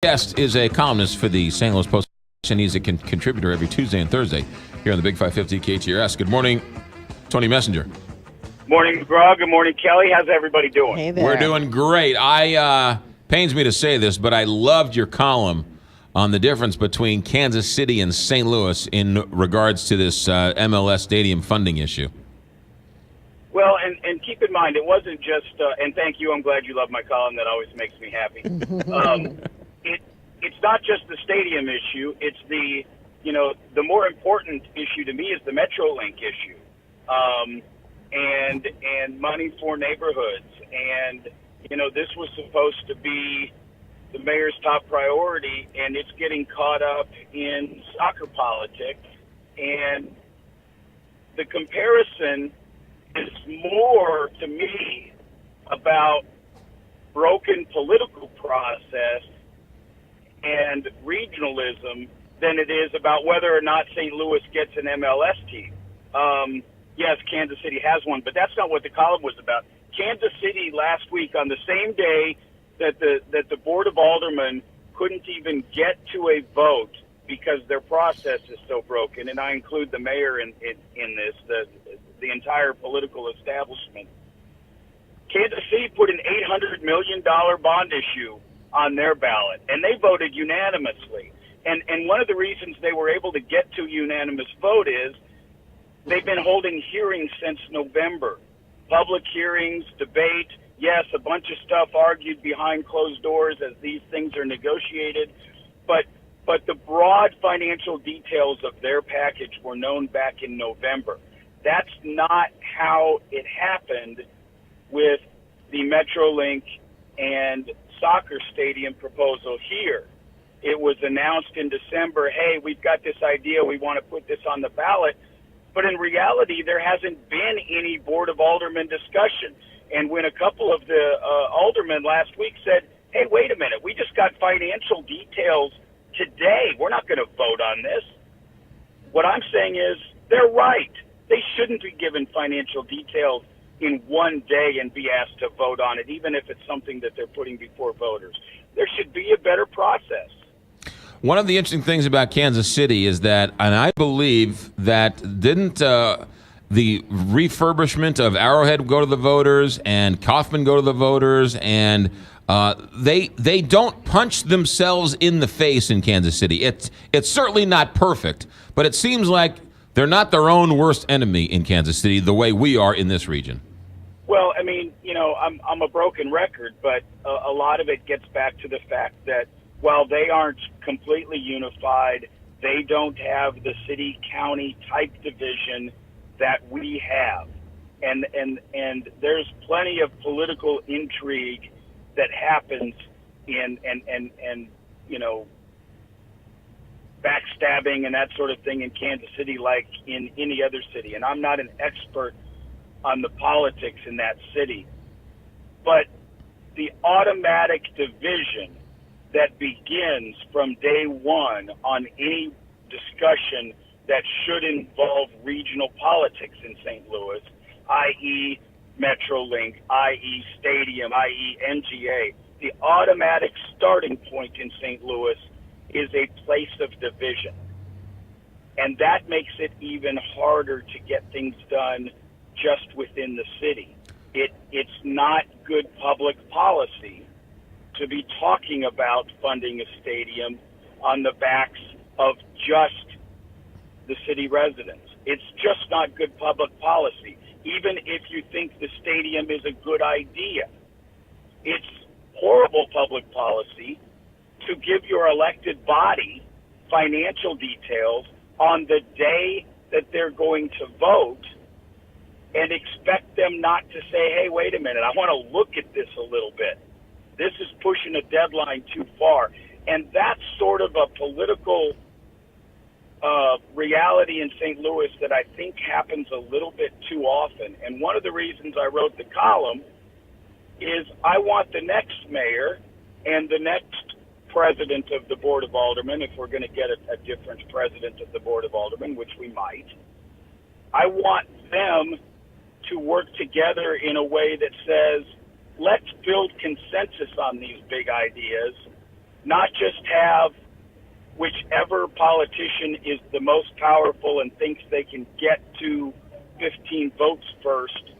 Guest is a columnist for the St. Louis Post, and he's a contributor every Tuesday and Thursday here on the Big 550 KTRS. Good morning, Tony Messenger. Morning, McGraw. Good morning, Kelly. How's everybody doing? Hey there. We're doing great. Pains me to say this, but I loved your column on the difference between Kansas City and St. Louis in regards to this MLS stadium funding issue. Well, and keep in mind, it wasn't just, and thank you, I'm glad you love my column. That always makes me happy. It's not just the stadium issue. It's the more important issue to me is the MetroLink issue, and money for neighborhoods. And, this was supposed to be the mayor's top priority, and it's getting caught up in soccer politics. And the comparison is more, to me, about broken political process and regionalism than it is about whether or not St. Louis gets an MLS team. Yes, Kansas City has one, but that's not what the column was about. Kansas City last week, on the same day that the Board of Aldermen couldn't even get to a vote because their process is so broken, and I include the mayor in this, the entire political establishment. Kansas City put an $800 million bond issue on their ballot, and they voted unanimously. And one of the reasons they were able to get to unanimous vote is they've been holding hearings since November. Public hearings, debate, yes, a bunch of stuff argued behind closed doors as these things are negotiated, but the broad financial details of their package were known back in November. That's not how it happened with the MetroLink and soccer stadium proposal here. It was announced in December, hey, we've got this idea, we want to put this on the ballot. But in reality, there hasn't been any Board of Aldermen discussion. And when a couple of the aldermen last week said, hey, wait a minute, we just got financial details today, we're not going to vote on this. What I'm saying is they're right. They shouldn't be given financial details in one day and be asked to vote on it, even if it's something that they're putting before voters. There should be a better process. One of the interesting things about Kansas City is that, and I believe that didn't the refurbishment of Arrowhead go to the voters and Kaufman go to the voters, and they don't punch themselves in the face in Kansas City. It's certainly not perfect, but it seems like they're not their own worst enemy in Kansas City the way we are in this region. Well, I mean, I'm a broken record, but a lot of it gets back to the fact that while they aren't completely unified, they don't have the city-county type division that we have. And there's plenty of political intrigue that happens and backstabbing and that sort of thing in Kansas City like in any other city. And I'm not an expert on the politics in that city. But the automatic division that begins from day one on any discussion that should involve regional politics in St. Louis, i.e. MetroLink, i.e. Stadium, i.e. NGA, the automatic starting point in St. Louis is a place of division. And that makes it even harder to get things done just within the city. It's not good public policy to be talking about funding a stadium on the backs of just the city residents. It's just not good public policy. Even if you think the stadium is a good idea, it's horrible public policy to give your elected body financial details on the day that they're going to vote and expect them not to say, hey, wait a minute, I want to look at this a little bit. This is pushing a deadline too far. And that's sort of a political reality in St. Louis that I think happens a little bit too often. And one of the reasons I wrote the column is I want the next mayor and the next president of the Board of Aldermen, if we're going to get a different president of the Board of Aldermen, which we might, I want them to work together in a way that says, let's build consensus on these big ideas, not just have whichever politician is the most powerful and thinks they can get to 15 votes first,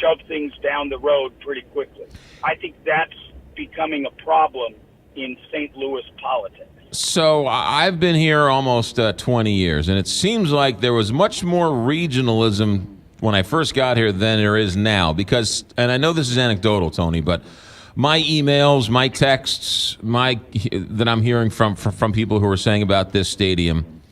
shove things down the road pretty quickly. I think that's becoming a problem in St. Louis politics. So I've been here almost 20 years, and it seems like there was much more regionalism when I first got here than there is now. Because, and I know this is anecdotal, Tony, but my emails, my texts, that I'm hearing from people who are saying about this stadium,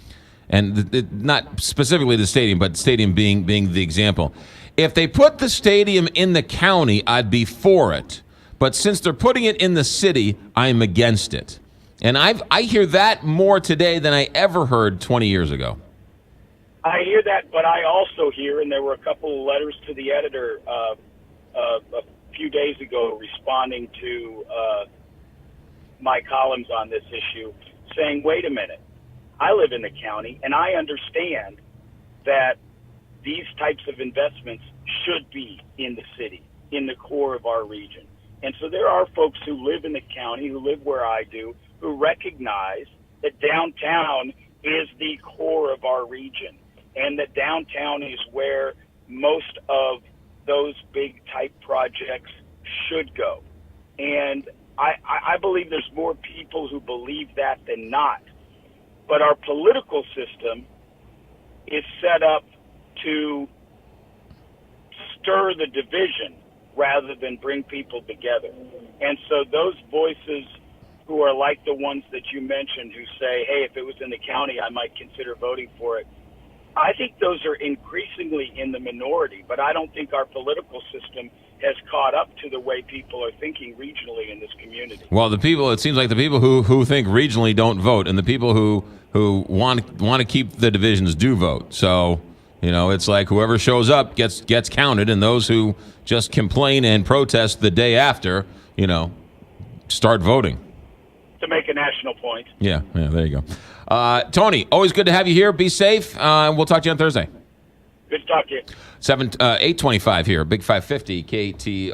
and not specifically the stadium, but the stadium being the example. If they put the stadium in the county, I'd be for it. But since they're putting it in the city, I'm against it. And I hear that more today than I ever heard 20 years ago. I hear that, but I also hear, and there were a couple of letters to the editor a few days ago responding to my columns on this issue, saying, wait a minute, I live in the county, and I understand that these types of investments should be in the city, in the core of our region. And so there are folks who live in the county, who live where I do, who recognize that downtown is the core of our region, and that downtown is where most of those big type projects should go. And I believe there's more people who believe that than not. But our political system is set up to stir the division rather than bring people together. And so those voices who are like the ones that you mentioned who say, hey, if it was in the county, I might consider voting for it, I think those are increasingly in the minority, but I don't think our political system has caught up to the way people are thinking regionally in this community. Well, it seems like the people who think regionally don't vote, and the people who want to keep the divisions do vote. So, it's like whoever shows up gets counted, and those who just complain and protest the day after, start voting. To make a national point. Yeah, there you go. Tony, always good to have you here. Be safe. We'll talk to you on Thursday. Good to talk to you. 8:25 here, Big 550 KTR.